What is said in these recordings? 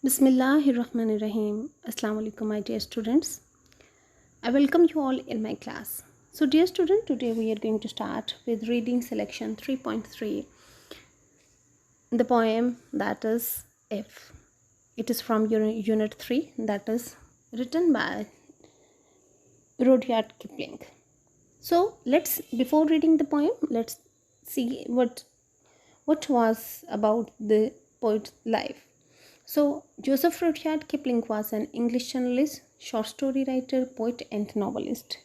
Bismillahirrahmanirrahim. Assalamu alaikum, my dear students. I welcome you all in my class. So, dear student, today we are going to start with reading selection 3.3, the poem that is If. It is from your unit 3, that is written by Rudyard Kipling. So, before reading the poem, let's see what was about the poet's life. So, Joseph Rudyard Kipling was an English journalist, short story writer, poet, and novelist.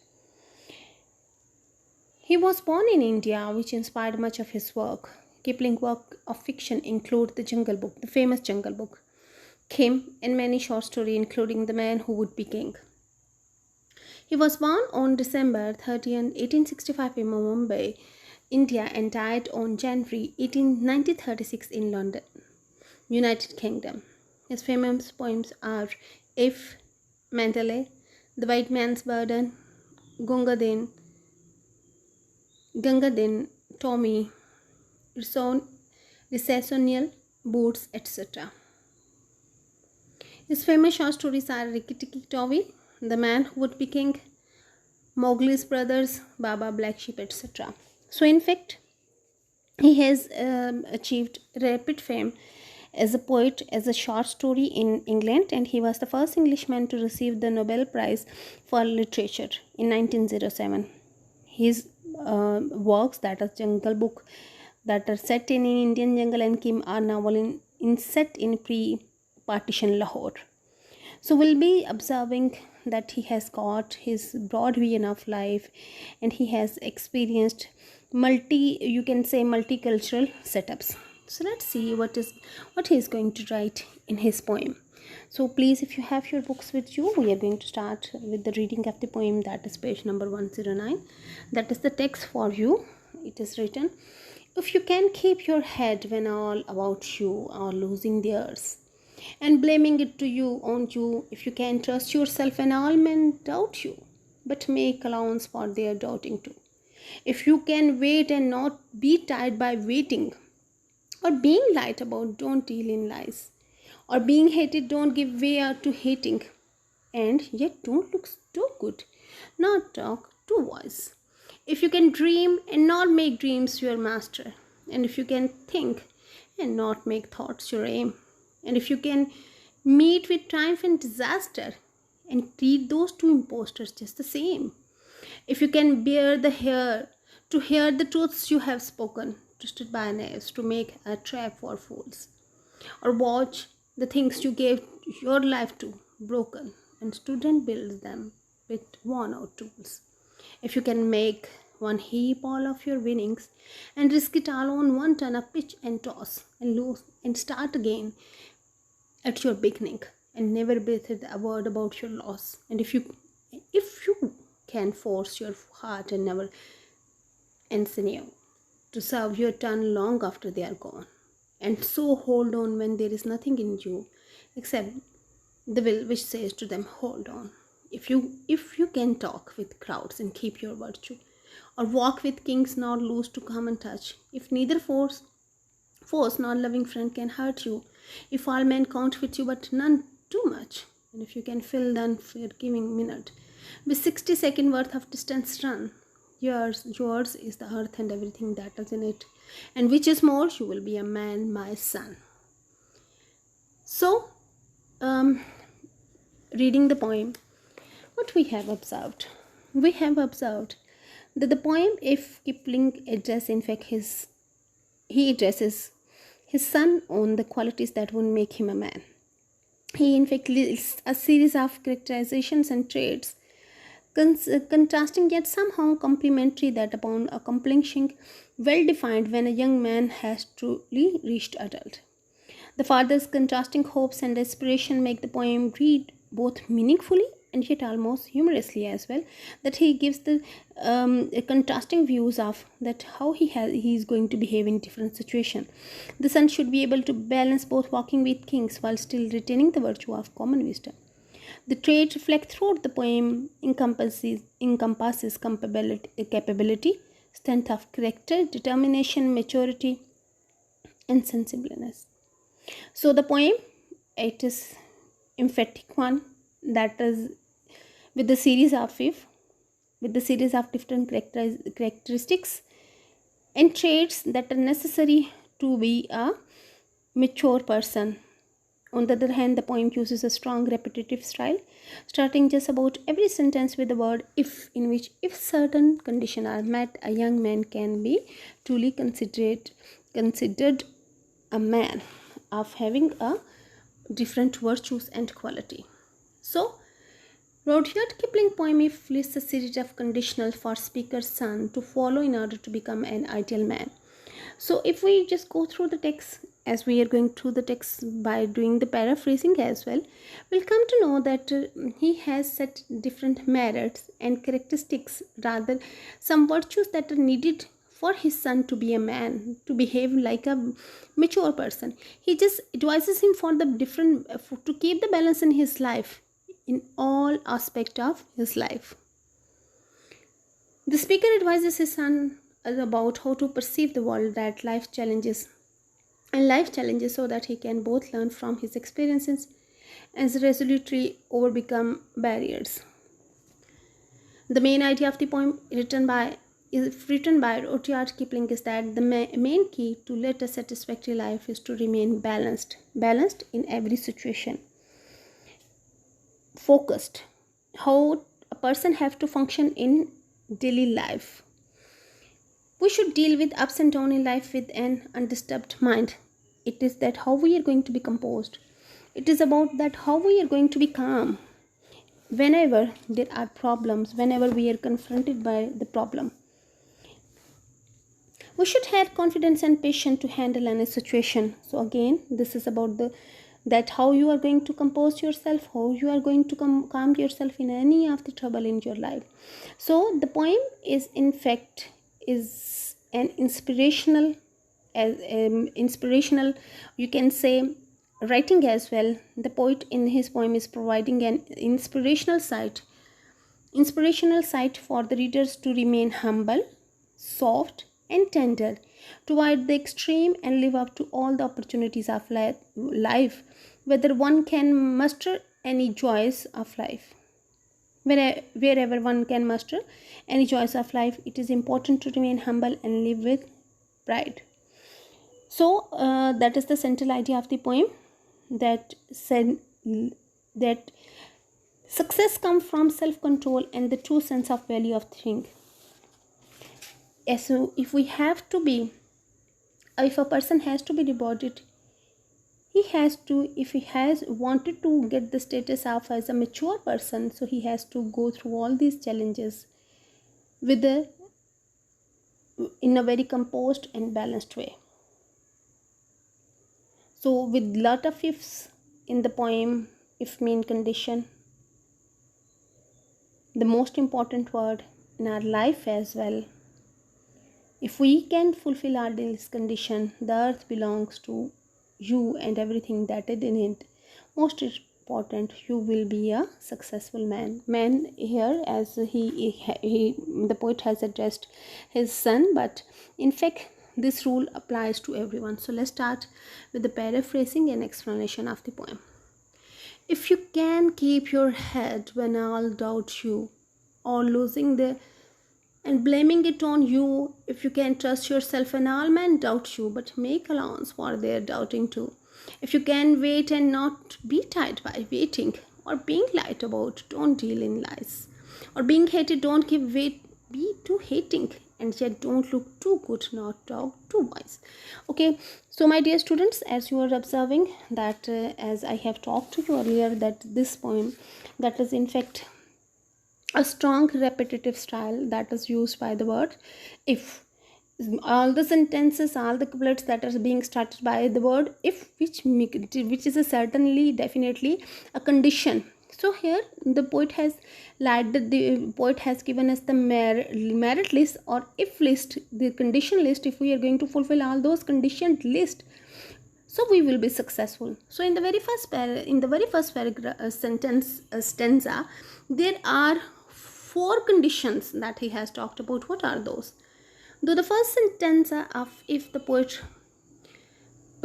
He was born in India, which inspired much of his work. Kipling's work of fiction include The Jungle Book, the famous Jungle Book, Kim, and many short stories, including The Man Who Would Be King. He was born on December 30, 1865 in Mumbai, India, and died on January 18, 1936 in London, United Kingdom. His famous poems are If, Mandalay, The White Man's Burden, Gunga Din, Tommy, Recessional, Boots, etc. His famous short stories are Rikki Tikki Tavi, The Man Who Would Be King, Mowgli's Brothers, Baba, Black Sheep, etc. So, in fact, he has achieved rapid fame as a poet, as a short story in England, and he was the first Englishman to receive the Nobel Prize for Literature in 1907. His works, that is Jungle Book, that are set in Indian jungle, and Kim are novel set in pre-partition Lahore. So we'll be observing that he has got his broad vision of life, and he has experienced multicultural setups. So let's see what he is going to write in his poem. So please, if you have your books with you, we are going to start with the reading of the poem, that is page number 109. That is the text for you. It is written, if you can keep your head when all about you are losing theirs and blaming it to you on you, if you can trust yourself when all men doubt you, but make allowance for their doubting too, if you can wait and not be tired by waiting, or being lied about, don't deal in lies, or being hated, don't give way to hating, and yet don't look too good, not talk too wise. If you can dream and not make dreams your master, and if you can think and not make thoughts your aim, and if you can meet with triumph and disaster and treat those two impostors just the same, if you can bear to hear the truths you have spoken, twisted by knives to make a trap for fools, or watch the things you gave your life to broken and stood and build them with worn out tools. If you can make one heap all of your winnings and risk it all on one ton of pitch and toss and lose and start again at your beginning and never breathe a word about your loss, and if you can force your heart and never ensnare to serve your turn long after they are gone, and so hold on when there is nothing in you except the will which says to them, hold on. If you can talk with crowds and keep your virtue, or walk with kings nor lose to common touch, if neither force nor loving friend can hurt you, if all men count with you but none too much, and if you can fill the unforgiving minute with 60-second worth of distance run, yours is the earth and everything that is in it, and which is more, you will be a man, my son. So, reading the poem, what we have observed? We have observed that the poem, if Kipling addresses, in fact, he addresses his son on the qualities that would make him a man. He, in fact, lists a series of characterizations and traits, contrasting yet somehow complementary, that upon accomplishing well defined when a young man has truly reached adult. The father's contrasting hopes and aspiration make the poem read both meaningfully and yet almost humorously as well, that he gives the contrasting views of that how he is going to behave in different situations. The son should be able to balance both walking with kings while still retaining the virtue of common wisdom. The traits reflect throughout the poem encompasses capability, strength of character, determination, maturity, and sensibleness. So the poem It is emphatic one, that is with the series of if, with the series of different characteristics and traits that are necessary to be a mature person. On the other hand, the poem uses a strong repetitive style, starting just about every sentence with the word if, in which, if certain conditions are met, a young man can be truly considered a man of having a different virtues and quality. So, Rudyard Kipling poem if lists a series of conditionals for speaker's son to follow in order to become an ideal man. So if we just go through the text, as we are going through the text by doing the paraphrasing as well, we'll come to know that he has set different merits and characteristics, rather some virtues that are needed for his son to be a man, to behave like a mature person. He just advises him for the different, to keep the balance in his life, in all aspect of his life. The speaker advises his son about how to perceive the world, that life challenges so that he can both learn from his experiences and resolutely overcome barriers. The main idea of the poem written by Rudyard Kipling is that the main key to lead a satisfactory life is to remain balanced in every situation, focused, how a person have to function in daily life. We should deal with ups and downs in life with an undisturbed mind. It is that how we are going to be composed. It is about that how we are going to be calm whenever there are problems, whenever we are confronted by the problem. We should have confidence and patience to handle any situation. So again, this is about that how you are going to compose yourself, how you are going to calm yourself in any of the trouble in your life. So the poem is in fact is an inspirational you can say writing as well. The poet in his poem is providing an inspirational site for the readers to remain humble, soft and tender, to avoid the extreme and live up to all the opportunities of life, whether one can muster any joys of life. Wherever one can muster any joys of life, it is important to remain humble and live with pride. So that is the central idea of the poem, that said that success comes from self-control and the true sense of value of thing. So if a person has to be rewarded, if he has wanted to get the status of as a mature person, so he has to go through all these challenges in a very composed and balanced way. So with lot of ifs in the poem, if main condition, the most important word in our life as well. If we can fulfill our this condition, the earth belongs to you and everything that is in it. Most important, you will be a successful man. Man here, as the poet has addressed his son, but in fact this rule applies to everyone. So let's start with the paraphrasing and explanation of the poem. If you can keep your head when all doubt you, or losing and blaming it on you, if you can trust yourself when all men doubt you, but make allowance for their doubting too. If you can wait and not be tied by waiting, or being lied about, don't deal in lies, or being hated, don't give weight, be too hating, and yet don't look too good, not talk too wise. Okay, so my dear students, as you are observing that as I have talked to you earlier, that this poem, that is in fact a strong repetitive style that is used by the word if. All the sentences, all the couplets that are being started by the word if, which is a certainly definitely a condition. So here the poet has given us the merit list or if list, the condition list. If we are going to fulfill all those conditioned list, so we will be successful. So in the very first paragraph, stanza, there are 4 conditions that he has talked about. What are those? Though the first sentence of if, the poet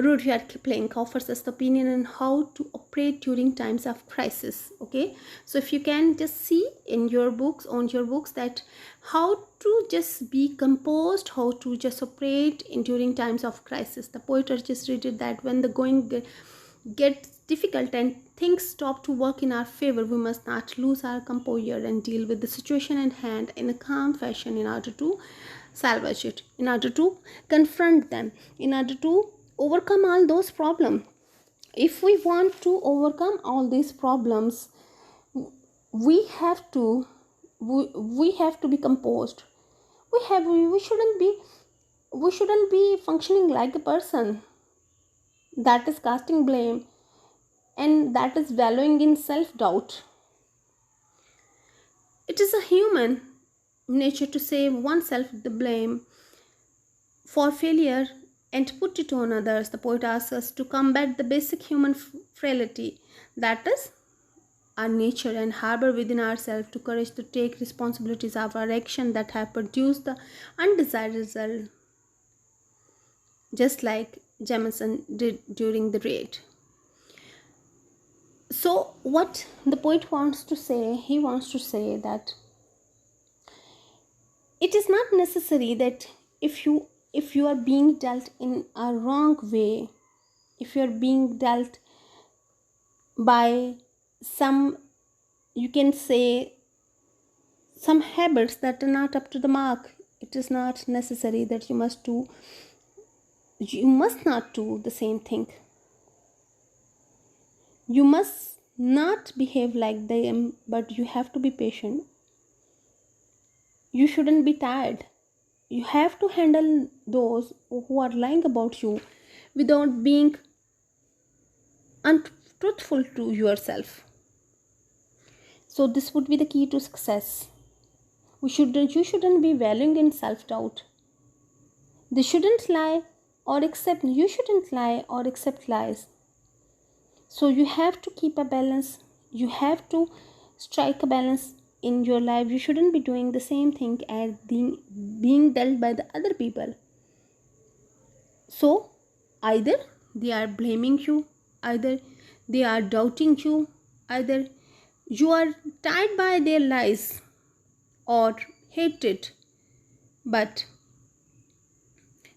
Rudyard Kipling offers us the opinion on how to operate during times of crisis. Okay, so if you can just see in your books, on your books, that how to just be composed, how to just operate in during times of crisis. The poet just stated that when the going gets difficult and things stop to work in our favor, we must not lose our composure and deal with the situation at hand in a calm fashion in order to salvage it, in order to confront them, in order to overcome all those problems. If we want to overcome all these problems, we have to we have to be composed. We shouldn't be functioning like a person that is casting blame and that is wallowing in self doubt. It is a human nature to save oneself the blame for failure and put it on others. The poet asks us to combat the basic human frailty, that is our nature, and harbor within ourselves to courage to take responsibilities of our action that have produced the undesired result, just like Jameson did during the raid. So, what the poet wants to say, he wants to say that it is not necessary that if you are being dealt in a wrong way, if you are being dealt by some, you can say, some habits that are not up to the mark, it is not necessary that you must not do the same thing. You must not behave like them, but you have to be patient. You shouldn't be tired. You have to handle those who are lying about you without being untruthful to yourself. So this would be the key to success. You shouldn't be wallowing in self-doubt. You shouldn't lie or accept lies. So you have to keep a balance. You have to strike a balance in your life. You shouldn't be doing the same thing as being dealt by the other people. So either they are blaming you, either they are doubting you, either you are tied by their lies or hatred, but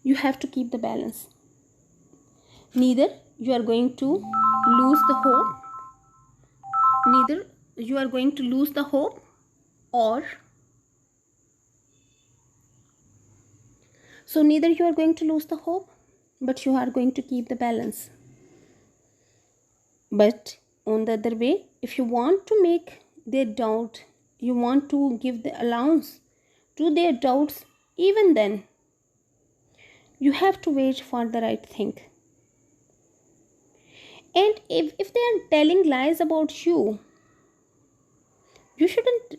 you have to keep the balance. Neither you are going to lose the hope, neither you are going to lose the hope, or so neither you are going to lose the hope, but you are going to keep the balance. But on the other way, if you want to make their doubt, you want to give the allowance to their doubts, even then you have to wait for the right thing. And if they are telling lies about you, you shouldn't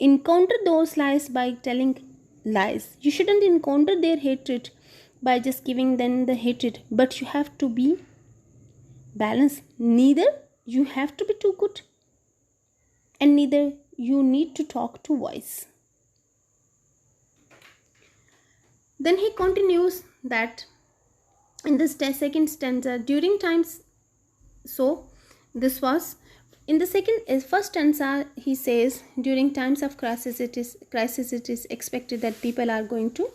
encounter those lies by telling lies. You shouldn't encounter their hatred by just giving them the hatred, but you have to be balanced. Neither you have to be too good, and neither you need to talk too wise. Then he continues that in this second stanza, during times, so this was in the first stanza, he says during times of crisis it is expected that people are going to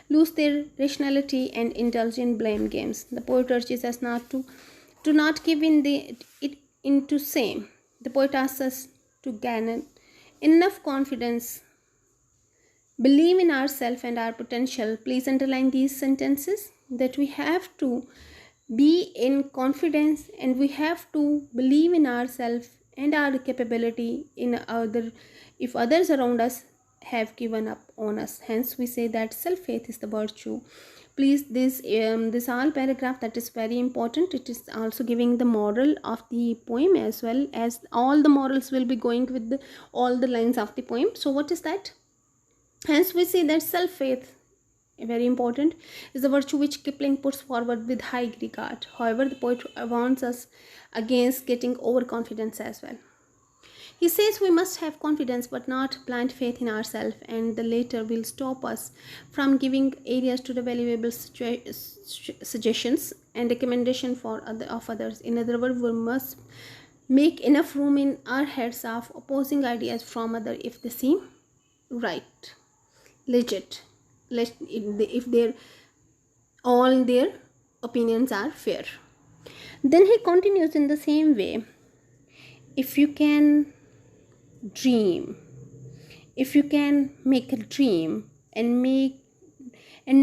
lose their rationality and indulge in blame games. The poet urges us not to not give it into shame. The poet asks us to gain enough confidence, believe in ourselves and our potential. Please underline these sentences, that we have to be in confidence and we have to believe in ourselves and our capability if others around us have given up on us. Hence we say that self-faith is the virtue. Please, this all paragraph, that is very important. It is also giving the moral of the poem, as well as all the morals will be going with all the lines of the poem. So what is that? Hence we see that self-faith, very important, is the virtue which Kipling puts forward with high regard. However, the poet warns us against getting overconfidence as well. He says we must have confidence but not blind faith in ourselves, and the latter will stop us from giving areas to the valuable suggestions and recommendation of others. In other words, we must make enough room in our heads of opposing ideas from others if they seem right, legit, if they're all their opinions are fair. Then he continues in the same way. If you can dream, if you can make a dream and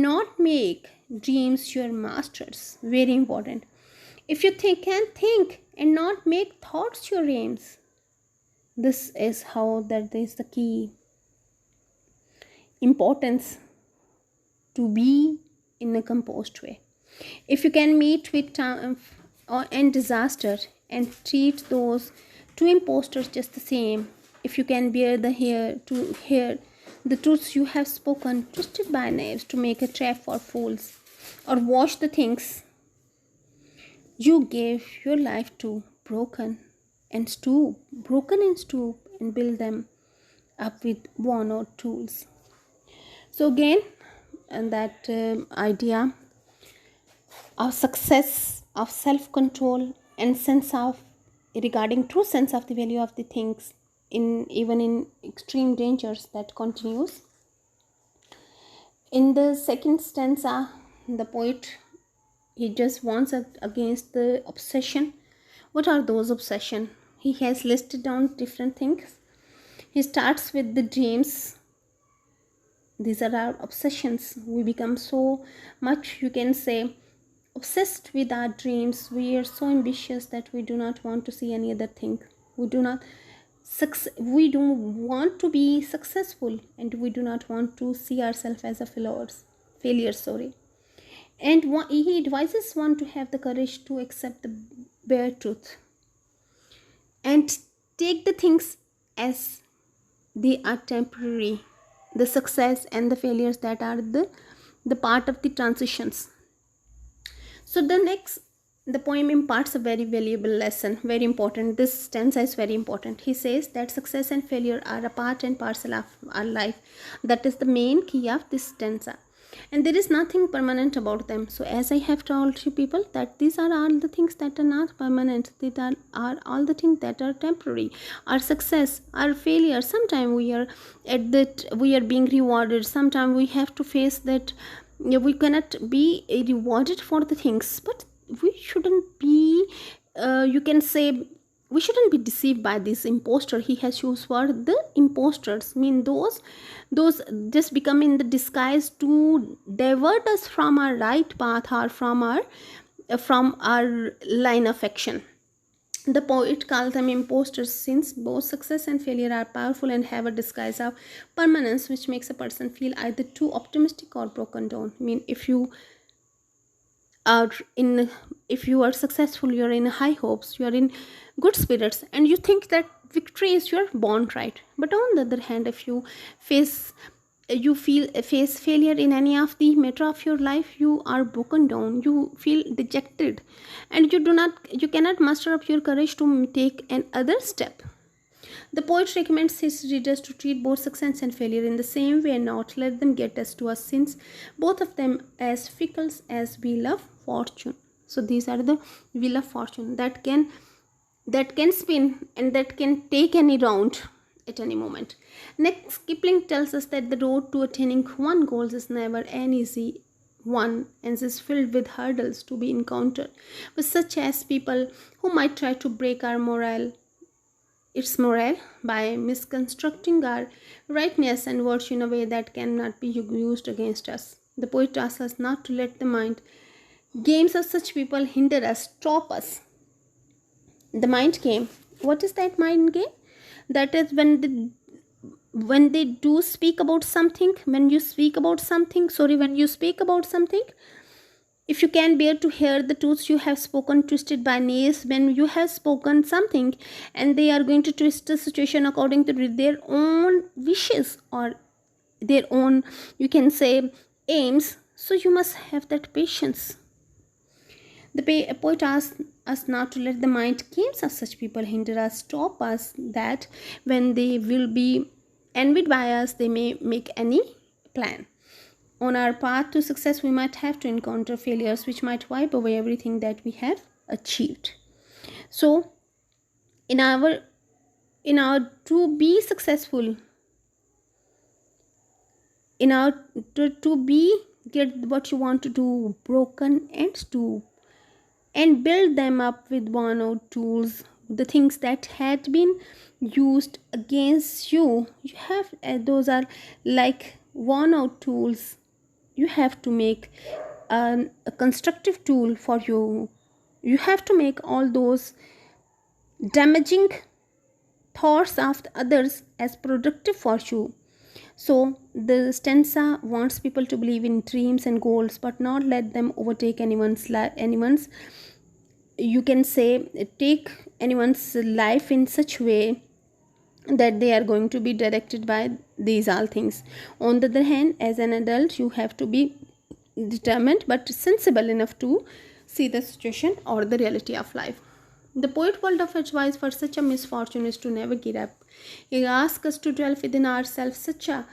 not make dreams your masters, very important. If you can think and not make thoughts your aims, this is how that is the key importance to be in a composed way. If you can meet with triumph and disaster and treat those two impostors just the same, if you can bear to hear the truths you have spoken, twisted by knaves to make a trap for fools, or watch the things you gave your life to broken and stoop, and build them up with worn out tools. So again, and that idea of success, of self-control, and sense of regarding true sense of the value of the things in even in extreme dangers, that continues. In the second stanza, the poet, he just warns against the obsession. What are those obsession? He has listed down different things. He starts with the dreams. These are our obsessions. We become so much, you can say, obsessed with our dreams. We are so ambitious that we do not want to see any other thing. We don't want to be successful, and we do not want to see ourselves as a failure. And he advises one to have the courage to accept the bare truth and take the things as they are temporary. The success and the failures that are the part of the transitions. So the poem imparts a very valuable lesson, very important. This stanza is very important. He says that success and failure are a part and parcel of our life. That is the main key of this stanza. And there is nothing permanent about them. So as I have told you people, that these are all the things that are not permanent. These are all the things that are temporary. Our success, our failure, sometimes we are being rewarded. Sometimes we have to face that we cannot be rewarded for the things, but we shouldn't be you can say we shouldn't be deceived by this imposter. He has used for the imposters, mean those just become in the disguise to divert us from our right path or from our line of action. The poet calls them imposters since both success and failure are powerful and have a disguise of permanence, which makes a person feel either too optimistic or broken down. I mean, if you are successful, you are in high hopes, you are in good spirits, and you think that victory is your bond, right? But on the other hand, if you face failure in any of the matter of your life, you are broken down, you feel dejected, and you cannot muster up your courage to take another step. The poet recommends his readers to treat both success and failure in the same way and not let them get us to us, since both of them as fickle as wheel of fortune. So these are the wheel of fortune that can spin and that can take any round at any moment. Next, Kipling tells us that the road to attaining one goal is never an easy one and is filled with hurdles to be encountered, but such as people who might try to break our morale by misconstructing our rightness and virtue in a way that cannot be used against us. The poet asks us not to let the mind games of such people hinder us, stop us. The mind game. What is that mind game? That is when they do speak about something. When you speak about something, if you can bear to hear the truths you have spoken, twisted by knaves, when you have spoken something and they are going to twist the situation according to their own wishes or their own, you can say, aims, so you must have that patience. The poet asks us not to let the mind games of such people hinder us, stop us, that when they will be envied by us, they may make any plan. On our path to success, we might have to encounter failures which might wipe away everything that we have achieved. So, in our to be successful, in our to be get what you want to do broken and stoop and build them up with worn out tools, the things that had been used against you. You have those are like worn out tools. You have to make a constructive tool for you. You have to make all those damaging thoughts of the others as productive for you. So the stanza wants people to believe in dreams and goals, but not let them overtake anyone's, you can say, take anyone's life in such way that they are going to be directed by these all things. On the other hand, as an adult, you have to be determined but sensible enough to see the situation or the reality of life. The poet world of advice for such a misfortune is to never give up. He asks us to dwell within ourselves such a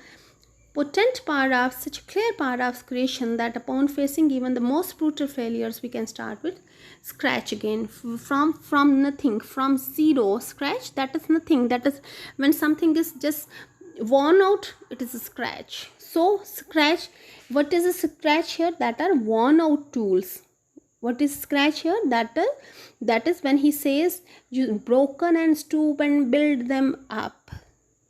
potent power of, such a clear power of creation, that upon facing even the most brutal failures, we can start with scratch again, from nothing, from zero. Scratch, that is nothing. That is when something is just worn out, it is a scratch. So scratch, what is a scratch here? That are worn out tools. What is scratch here? That is when he says you broken and stoop and build them up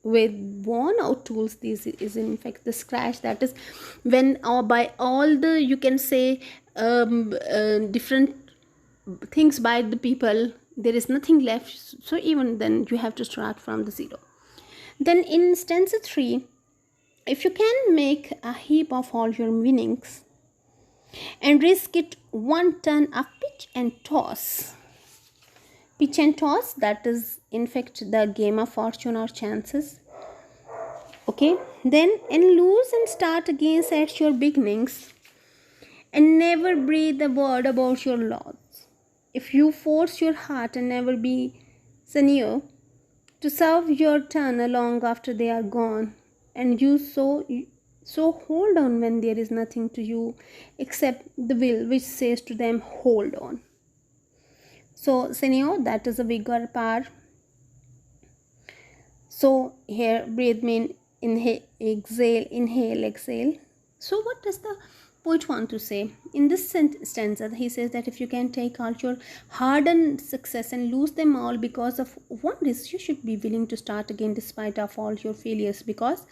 with worn out tools. This is in fact the scratch. That is when by all the, you can say, different things by the people, there is nothing left. So even then you have to start from the zero. Then in stanza 3, if you can make a heap of all your winnings and risk it 1 ton of pitch and toss. Pitch and toss, that is in fact the game of fortune or chances. Okay, then and lose and start again at your beginnings, and never breathe a word about your loss. If you force your heart and never be sincere to serve your turn along after they are gone, and you so hold on when there is nothing to you except the will which says to them, hold on. So Seneo, that is a vigor power. So here breathe mean inhale, exhale. So what does the poet want to say? In this stanza, he says that if you can take all your hard-earned success and lose them all because of one risk, you should be willing to start again despite of all your failures, because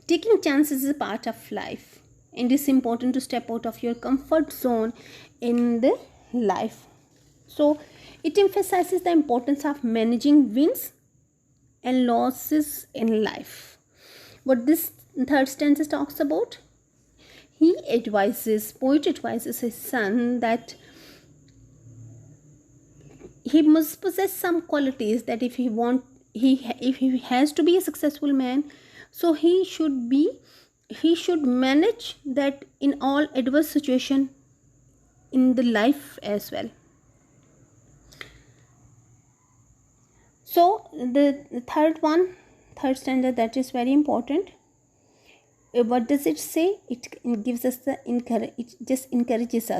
taking chances is a part of life, and it's important to step out of your comfort zone in the life. So it emphasizes the importance of managing wins and losses in life. What this third stanza talks about, poet advises his son that he must possess some qualities, that if he has to be a successful man, so he should manage that in all adverse situation in the life as well. So the third standard, that is very important. What does it say? It gives us it just encourages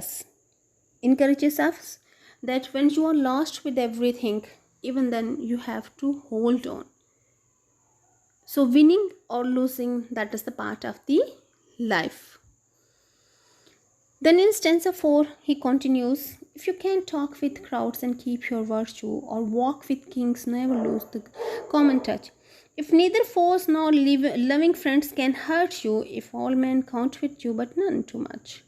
us that when you are lost with everything, even then you have to hold on. So winning or losing, that is the part of the life. Then in stanza 4, he continues, if you can talk with crowds and keep your virtue, or walk with kings, never lose the common touch. If neither foes nor loving friends can hurt you, if all men counterfeit you, but none too much.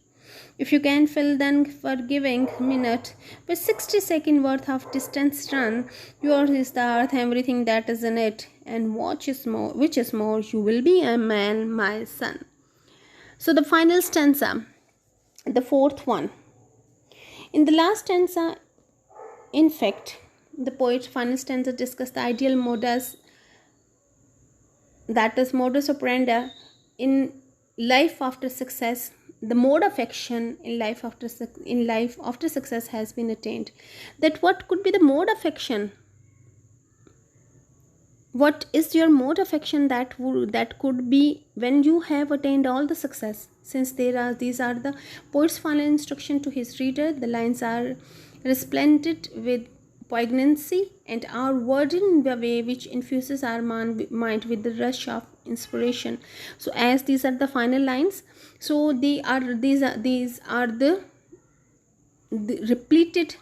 If you can fill the forgiving minute with 60-second worth of distance run, yours is the earth, everything that is in it, and which is more, you will be a man, my son. So the final stanza, the fourth one. In the last stanza, in fact, the poet's final stanza discussed the ideal modus operandi in life after success, the mode of action in life after success has been attained. That what could be the mode of action? What is your mode of action that could be when you have attained all the success? Since these are the poet's final instruction to his reader, the lines are resplendent with poignancy and are worded in the way which infuses our mind with the rush of inspiration. So as these are the final lines, so these are the repeated,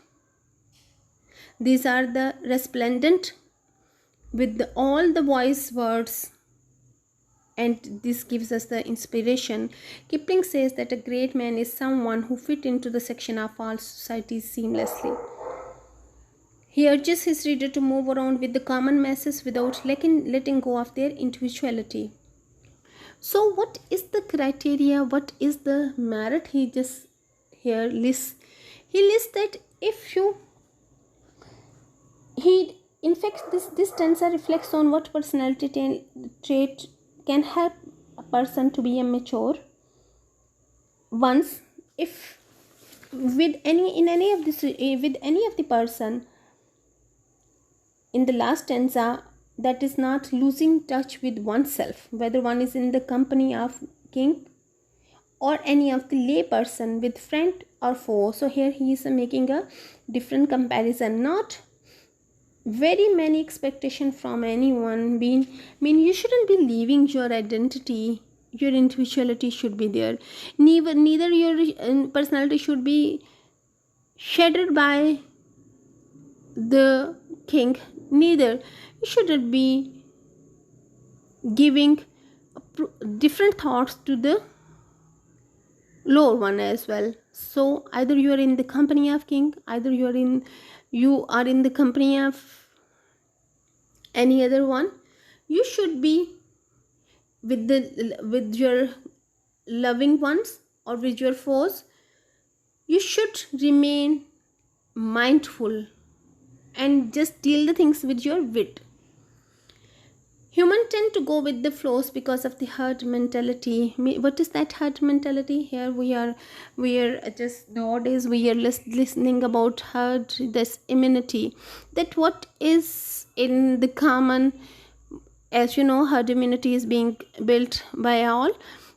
these are the resplendent with all the voice words, and this gives us the inspiration. Kipling says that a great man is someone who fit into the section of all societies seamlessly. He urges his reader to move around with the common masses without letting go of their individuality. So what is the criteria? What is the merit he just here lists? He lists that if you in fact, this stanza reflects on what personality trait can help a person to be a mature. Once, if with any of the person in the last stanza that is not losing touch with oneself, whether one is in the company of king or any of the lay person, with friend or foe. So here he is making a different comparison. Not very many expectation from anyone. You shouldn't be leaving your identity. Your individuality should be there. Neither your personality should be shattered by the king. Neither you shouldn't be giving different thoughts to the lower one as well. So either you are in the company of king, either you are in the company of any other one. You should be with your loving ones or with your foes. You should remain mindful and just deal the things with your wit. Humans tend to go with the flows because of the herd mentality. What is that herd mentality? Here we are just nowadays we are listening about herd, this immunity. That what is in the common, as you know, herd immunity is being built by all.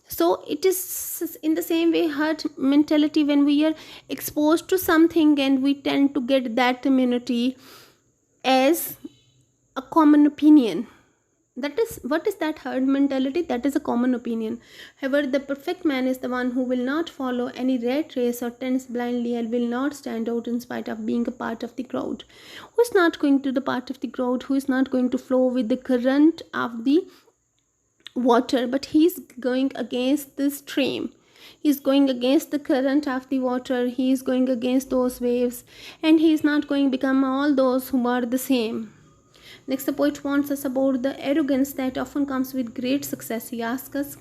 So it is in the same way herd mentality. When we are exposed to something and we tend to get that immunity as a common opinion. That is what is that herd mentality? That is a common opinion. However, the perfect man is the one who will not follow any rat race or tends blindly and will not stand out in spite of being a part of the crowd. Who is not going to the part of the crowd? Who is not going to flow with the current of the water? But he is going against the stream. He is going against the current of the water. He is going against those waves, and he is not going to become all those who are the same. Next, the poet warns us about the arrogance that often comes with great success. He asks us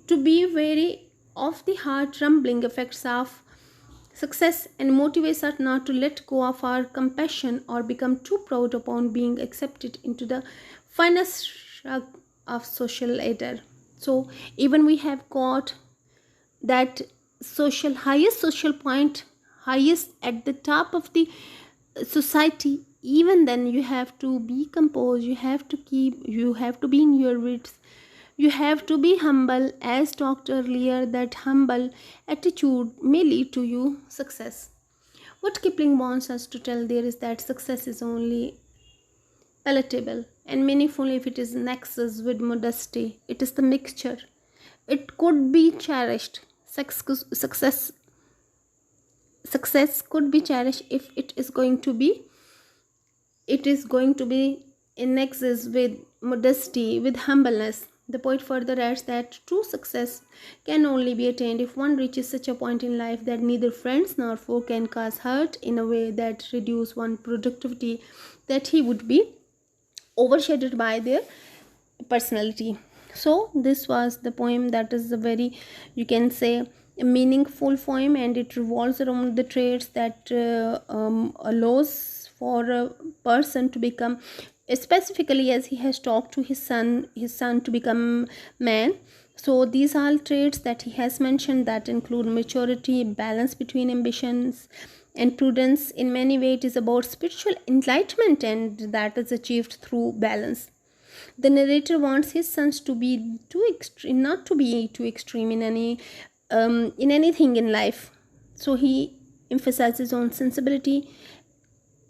to be wary of the heart rumbling effects of success and motivates us not to let go of our compassion or become too proud upon being accepted into the finest shrug of social ladder. So even we have got that highest social point, highest at the top of the society, even then you have to be composed, you have to be in your wits, you have to be humble. As talked earlier, that humble attitude may lead to you success. What Kipling wants us to tell there is that success is only palatable and meaningful if it is nexus with modesty. It is the mixture. It could be cherished. Success could be cherished if it is going to be in nexus with modesty, with humbleness. The poet further adds that true success can only be attained if one reaches such a point in life that neither friends nor foe can cause hurt in a way that reduce one's productivity, that he would be overshadowed by their personality. So this was the poem. That is a very, you can say, a meaningful poem, and it revolves around the traits that allows for a person to become, specifically as he has talked to his son to become man. So these are traits that he has mentioned that include maturity, balance between ambitions and prudence. In many ways it is about spiritual enlightenment, and that is achieved through balance. The narrator wants his sons to be too extreme, not to be too extreme in anything in life. So he emphasizes on sensibility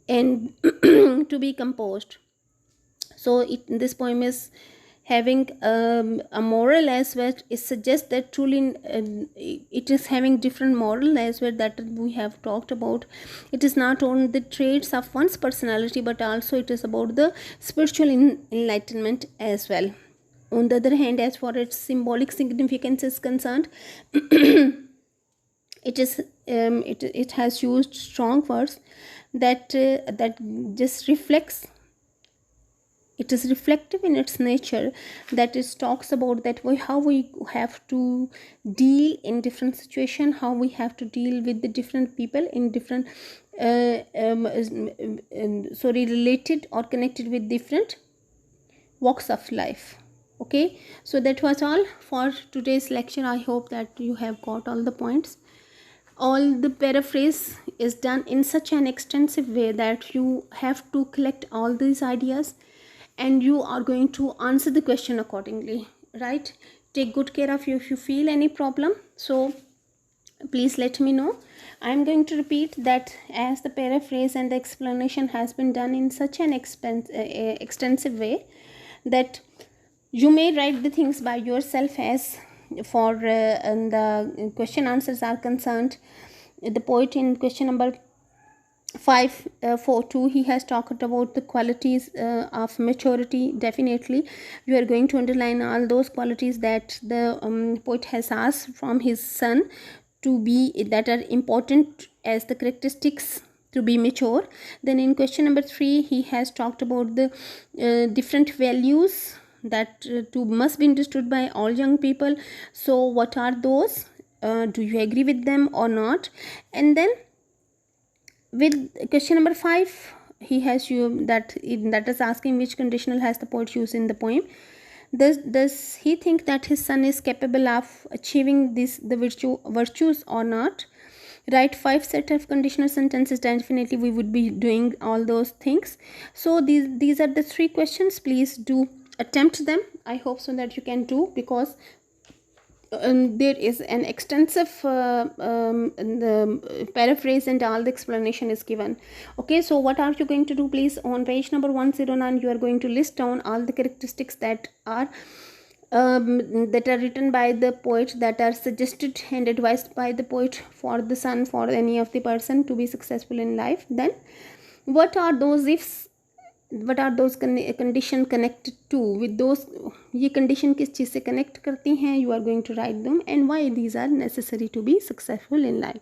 and to be composed. So this poem is having a moral as well. It suggests that truly it is having different moral as well that we have talked about. It is not only the traits of one's personality, but also it is about the spiritual enlightenment as well. On the other hand, as far as symbolic significance is concerned, it is it has used strong words that just reflects, it is reflective in its nature, that it talks about that way how we have to deal in different situation, how we have to deal with the different people in different related or connected with different walks of life. Okay, so that was all for today's lecture. I hope that you have got all the points. All the paraphrase is done in such an extensive way that you have to collect all these ideas and you are going to answer the question accordingly, right? Take good care of you. If you feel any problem, so please let me know. I'm going to repeat that as the paraphrase and the explanation has been done in such an extensive way that you may write the things by yourself. As for and the question answers are concerned, the poet in question number 542, he has talked about the qualities of maturity. Definitely you are going to underline all those qualities that the poet has asked from his son to be, that are important as the characteristics to be mature. Then in question number 3, he has talked about the different values that must be understood by all young people. So what are those? Do you agree with them or not? And then with question number 5, he has you that is asking which conditional has the poet used in the poem. Does he think that his son is capable of achieving the virtues or not? Write 5 set of conditional sentences. Definitely we would be doing all those things. So these are the 3 questions. Please do attempt them. I hope so that you can do, because there is an extensive the paraphrase and all the explanation is given. Okay, so what are you going to do? Please, on page number 109, you are going to list down all the characteristics that are written by the poet, that are suggested and advised by the poet for the son, for any of the person to be successful in life. Then what are those ifs, what are those condition connected to, with those ये condition किस चीज़ से connect करती हैं, you are going to write them, and why these are necessary to be successful in life.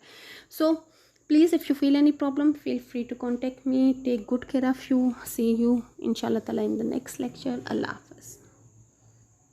So please, if you feel any problem, feel free to contact me. Take good care of you. See you inshallah ta'ala in the next lecture. Allah.